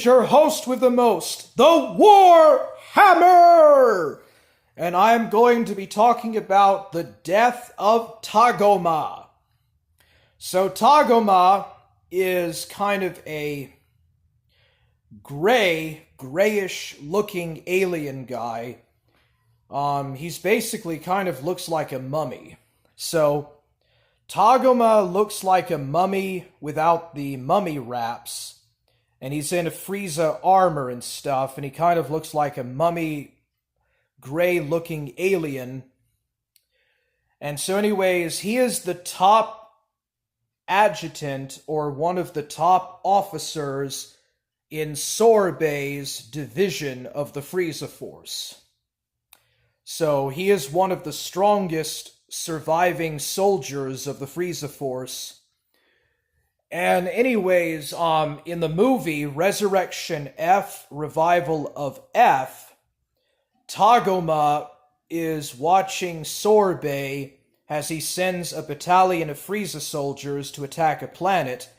is your host with the most, the War Hammer! And I'm going to be talking about the Death of Tagoma. So Tagoma is kind of a grayish looking alien guy. He's basically kind of looks like a mummy. So Tagoma looks like a mummy without the mummy wraps. And he's in a Frieza armor and stuff, and he kind of looks like a mummy, gray-looking alien. And so anyways, he is the top adjutant, or one of the top officers in Sorbet's division of the Frieza Force. So he is one of the strongest surviving soldiers of the Frieza Force. And anyways, in the movie Resurrection F, Revival of F, Tagoma is watching Sorbet as he sends a battalion of Frieza soldiers to attack a planet,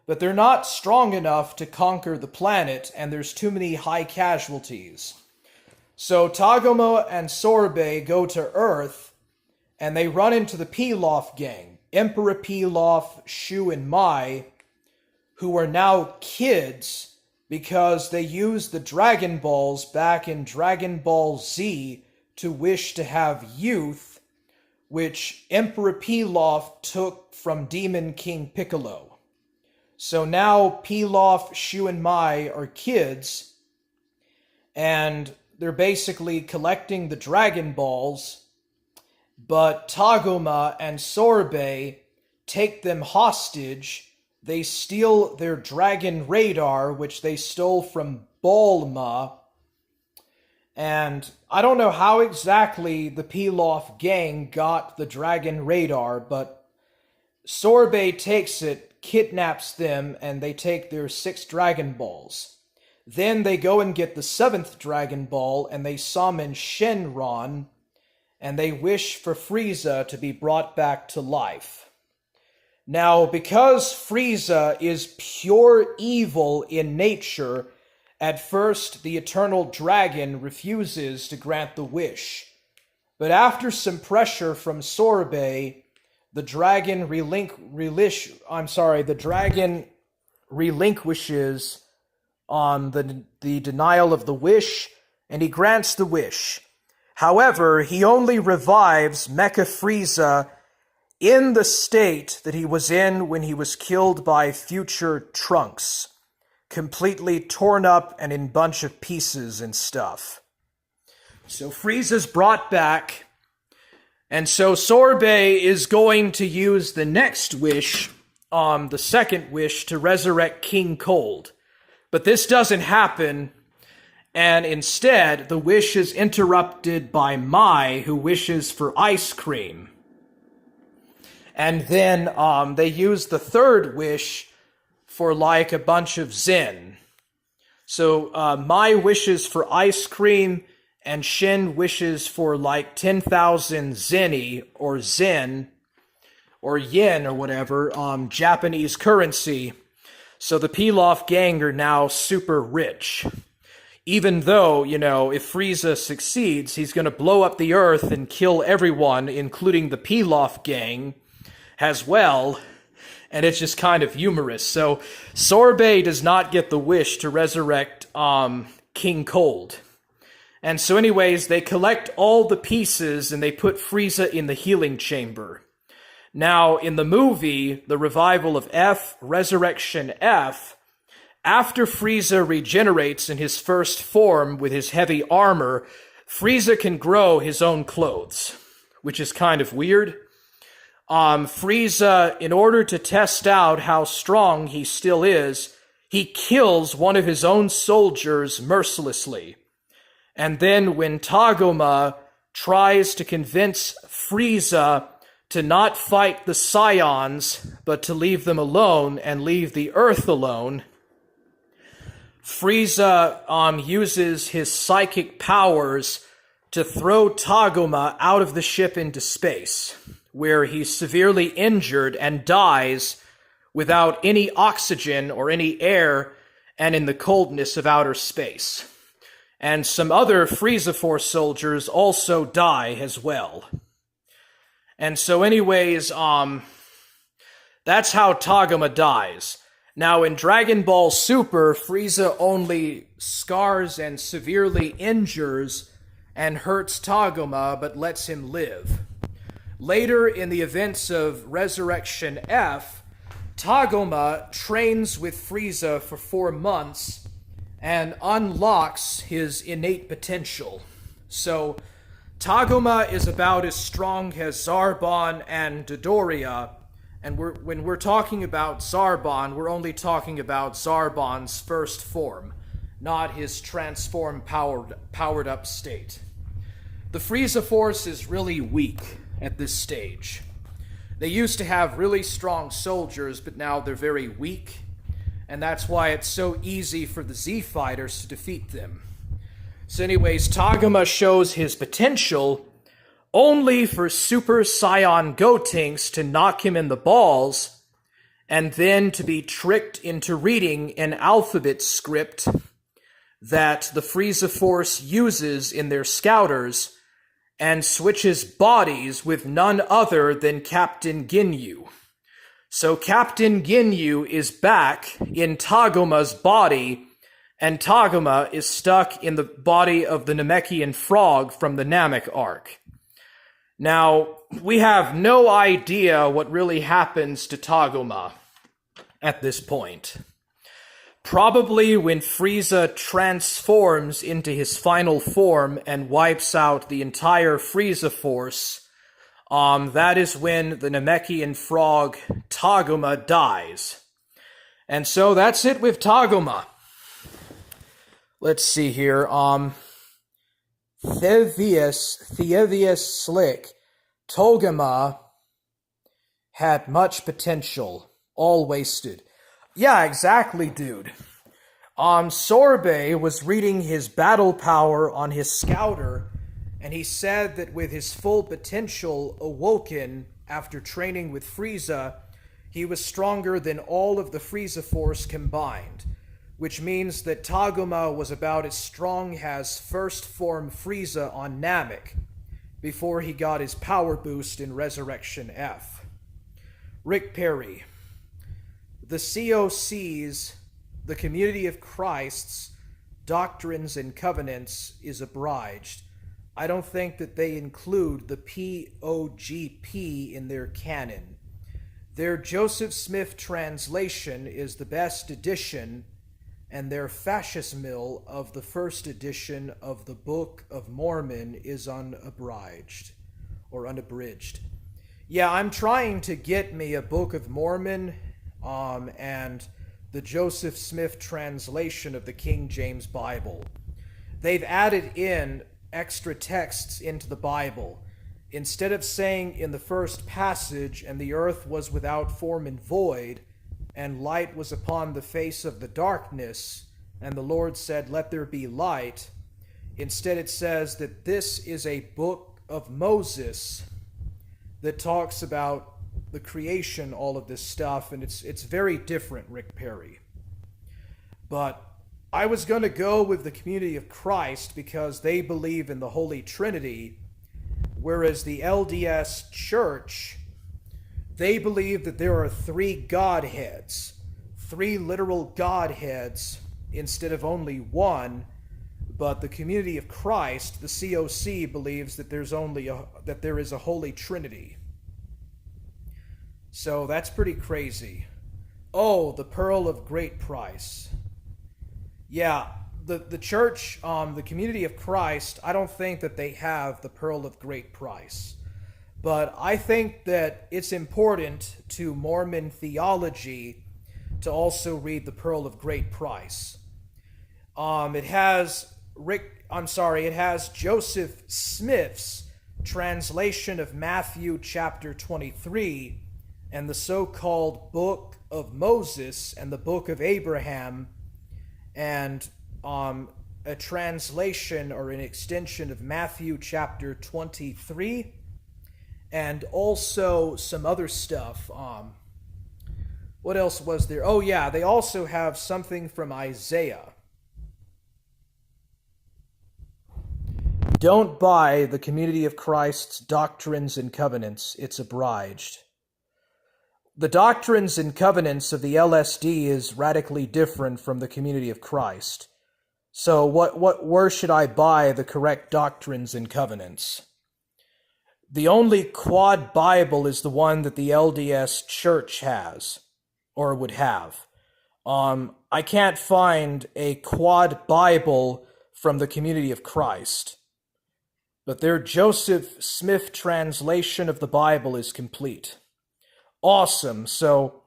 but they're not strong enough to conquer the planet, and there's too many high casualties. So Tagoma and Sorbet go to Earth, and they run into the Pilaf gang. Emperor Pilaf, Shu, and Mai, who are now kids because they used the Dragon Balls back in Dragon Ball Z to wish to have youth, which Emperor Pilaf took from Demon King Piccolo. So now Pilaf, Shu, and Mai are kids, and they're basically collecting the Dragon Balls. But Tagoma and Sorbet take them hostage. They steal their dragon radar, which they stole from Bulma. And I don't know how exactly the Pilaf gang got the dragon radar, but Sorbet takes it, kidnaps them, and they take their 6 Dragon Balls. Then they go and get the 7th Dragon Ball, and they summon Shenron, and they wish for Frieza to be brought back to life. Now, because Frieza is pure evil in nature, at first the Eternal Dragon refuses to grant the wish. But after some pressure from Sorbet, the dragon relinquishes on the denial of the wish, and he grants the wish. However, he only revives Mecha Frieza in the state that he was in when he was killed by future Trunks, completely torn up and in a bunch of pieces and stuff. So Frieza's brought back, and so Sorbet is going to use the next wish, the second wish, to resurrect King Cold. But this doesn't happen. And instead, the wish is interrupted by Mai, who wishes for ice cream. And then they use the third wish for like a bunch of Zen. So Mai wishes for ice cream, and Shin wishes for like 10,000 Zenny, or Zen, or Yen, or whatever, Japanese currency. So the Pilaf gang are now super rich. Even though, if Frieza succeeds, he's going to blow up the Earth and kill everyone, including the Pilaf gang, as well. And it's just kind of humorous. So Sorbet does not get the wish to resurrect King Cold. And so anyways, they collect all the pieces and they put Frieza in the healing chamber. Now, in the movie, The Revival of F, Resurrection F, after Frieza regenerates in his first form with his heavy armor, Frieza can grow his own clothes, which is kind of weird. Frieza, in order to test out how strong he still is, he kills one of his own soldiers mercilessly. And then when Tagoma tries to convince Frieza to not fight the Scions, but to leave them alone and leave the Earth alone, Frieza uses his psychic powers to throw Tagoma out of the ship into space, where he's severely injured and dies without any oxygen or any air, and in the coldness of outer space. And some other Frieza Force soldiers also die as well. And so anyways, that's how Tagoma dies. Now in Dragon Ball Super, Frieza only scars and severely injures and hurts Tagoma, but lets him live. Later in the events of Resurrection F, Tagoma trains with Frieza for 4 months and unlocks his innate potential. So Tagoma is about as strong as Zarbon and Dodoria, and when we're talking about Zarbon, we're only talking about Zarbon's first form, not his transformed powered up state. The Frieza Force is really weak at this stage. They used to have really strong soldiers, but now they're very weak, and that's why it's so easy for the Z Fighters to defeat them. So anyways, Tagoma shows his potential only for Super Saiyan Gotenks to knock him in the balls, and then to be tricked into reading an alphabet script that the Frieza Force uses in their scouters, and switches bodies with none other than Captain Ginyu. So Captain Ginyu is back in Tagoma's body, and Tagoma is stuck in the body of the Namekian frog from the Namek arc. Now, we have no idea what really happens to Tagoma at this point. Probably when Frieza transforms into his final form and wipes out the entire Frieza Force, that is when the Namekian frog Tagoma dies. And so that's it with Tagoma. Let's see here. Thievius Slick. Togama had much potential, all wasted. Yeah, exactly, dude. Sorbet was reading his battle power on his scouter, and he said that with his full potential awoken after training with Frieza, he was stronger than all of the Frieza Force combined, which means that Tagoma was about as strong as first form Frieza on Namek, before he got his power boost in Resurrection F. Rick Perry. The COC's, the Community of Christ's, doctrines and covenants is abridged. I don't think that they include the POGP in their canon. Their Joseph Smith translation is the best edition, and their fascismil of the first edition of the Book of Mormon is unabridged, or unabridged. Yeah, I'm trying to get me a Book of Mormon, and the Joseph Smith translation of the King James Bible. They've added in extra texts into the Bible. Instead of saying in the first passage, and the earth was without form and void, and light was upon the face of the darkness, and the Lord said, let there be light. Instead it says that this is a book of Moses that talks about the creation, all of this stuff, and it's very different, Rick Perry. But I was going to go with the Community of Christ because they believe in the Holy Trinity, whereas the LDS Church, they believe that there are 3 Godheads, 3 literal Godheads instead of only 1. But the Community of Christ, the COC, believes that there is a Holy Trinity. So that's pretty crazy. Oh, the pearl of great price. Yeah, the church, the Community of Christ, I don't think that they have the pearl of great price. But I think that it's important to Mormon theology to also read the pearl of great price. It has Joseph Smith's translation of Matthew chapter 23 and the so-called Book of Moses and the Book of Abraham, and a translation or an extension of Matthew chapter 23, and also some other stuff. What else was there? Oh, yeah, they also have something from Isaiah. Don't buy the Community of Christ's Doctrines and Covenants. It's obliged. The Doctrines and Covenants of the LSD is radically different from the Community of Christ. So where should I buy the correct Doctrines and Covenants? The only quad Bible is the one that the LDS Church has, or would have. I can't find a quad Bible from the Community of Christ, but their Joseph Smith translation of the Bible is complete. Awesome. So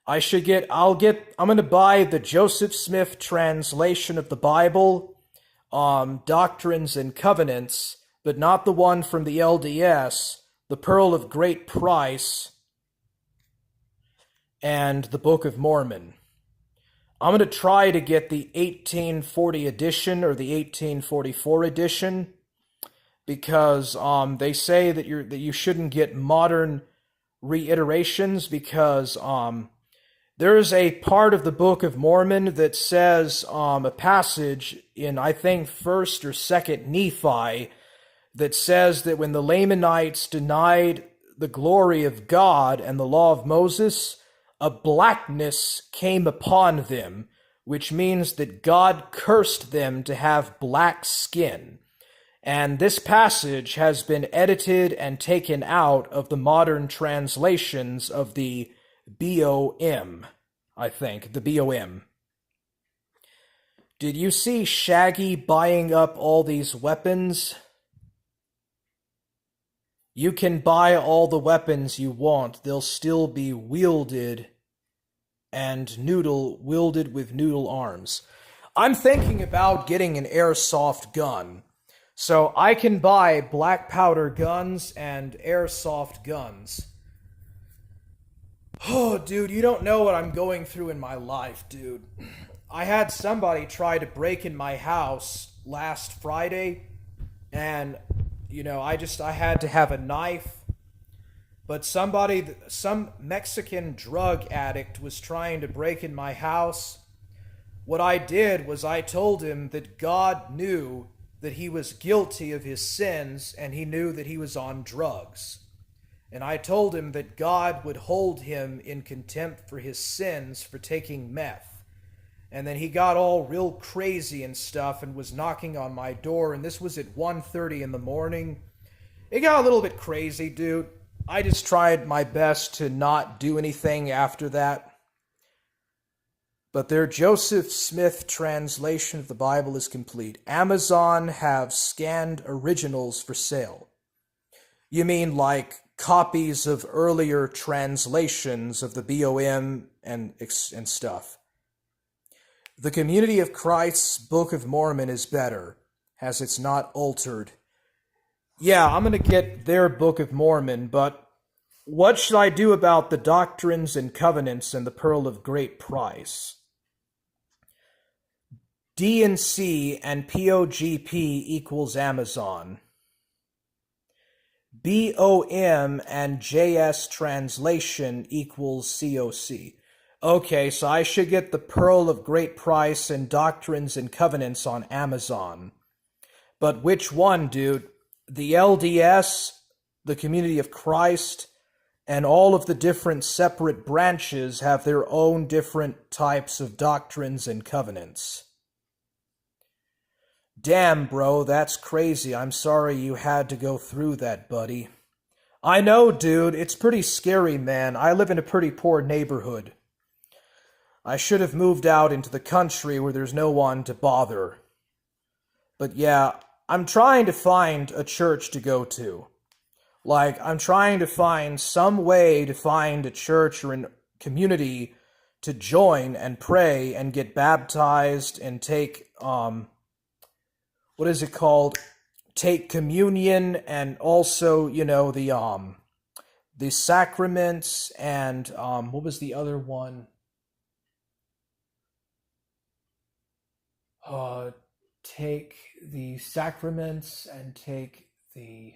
I'm going to buy the Joseph Smith translation of the Bible, Doctrines and Covenants, but not the one from the LDS, the Pearl of Great Price, and the Book of Mormon. I'm going to try to get the 1840 edition or the 1844 edition, because they say that you shouldn't get modern reiterations, because there is a part of the Book of Mormon that says a passage in, I think, 1st or 2nd Nephi, that says that when the Lamanites denied the glory of God and the law of Moses, a blackness came upon them, which means that God cursed them to have black skin. And this passage has been edited and taken out of the modern translations of the BOM, I think, the BOM. Did you see Shaggy buying up all these weapons? You can buy all the weapons you want. They'll still be wielded with noodle arms. I'm thinking about getting an airsoft gun. So I can buy black powder guns and airsoft guns. Oh, dude, you don't know what I'm going through in my life, dude. I had somebody try to break in my house last Friday, and I had to have a knife, but some Mexican drug addict was trying to break in my house. What I did was I told him that God knew that he was guilty of his sins, and he knew that he was on drugs. And I told him that God would hold him in contempt for his sins for taking meth. And then he got all real crazy and stuff and was knocking on my door, and this was at 1:30 in the morning. It got a little bit crazy, dude. I just tried my best to not do anything after that. But their Joseph Smith translation of the Bible is complete. Amazon have scanned originals for sale. You mean like copies of earlier translations of the BOM and stuff? The Community of Christ's Book of Mormon is better, as it's not altered. Yeah, I'm going to get their Book of Mormon, but what should I do about the Doctrines and Covenants and the Pearl of Great Price? D&C and POGP equals Amazon. BOM and JS translation equals COC. Okay, so I should get the Pearl of Great Price and Doctrines and Covenants on Amazon. But which one, dude? The LDS, the Community of Christ, and all of the different separate branches have their own different types of doctrines and covenants. Damn, bro, that's crazy. I'm sorry you had to go through that, buddy. I know, dude. It's pretty scary, man. I live in a pretty poor neighborhood. I should have moved out into the country where there's no one to bother. But yeah, I'm trying to find a church to go to. Like, I'm trying to find some way to find a church or a community to join and pray and get baptized and take, what is it called? Take communion, and also, the sacraments, and, what was the other one? Take the sacraments and take the...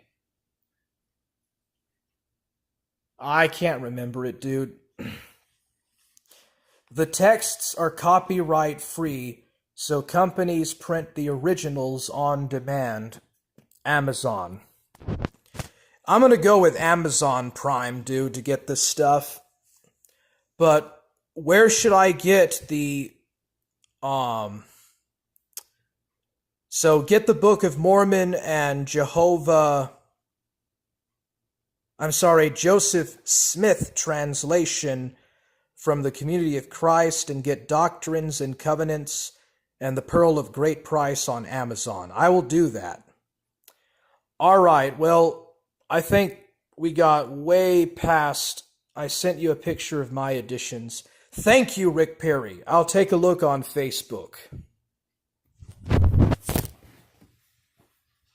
I can't remember it, dude. The texts are copyright free, so companies print the originals on demand. Amazon. I'm gonna go with Amazon Prime, dude, to get this stuff. But where should I get the so get the Book of Mormon and Joseph Smith translation from the Community of Christ, and get Doctrines and Covenants and the Pearl of Great Price on Amazon. I will do that. All right, well, I think we got way past. I sent you a picture of my editions. Thank you, Rick Perry. I'll take a look on Facebook.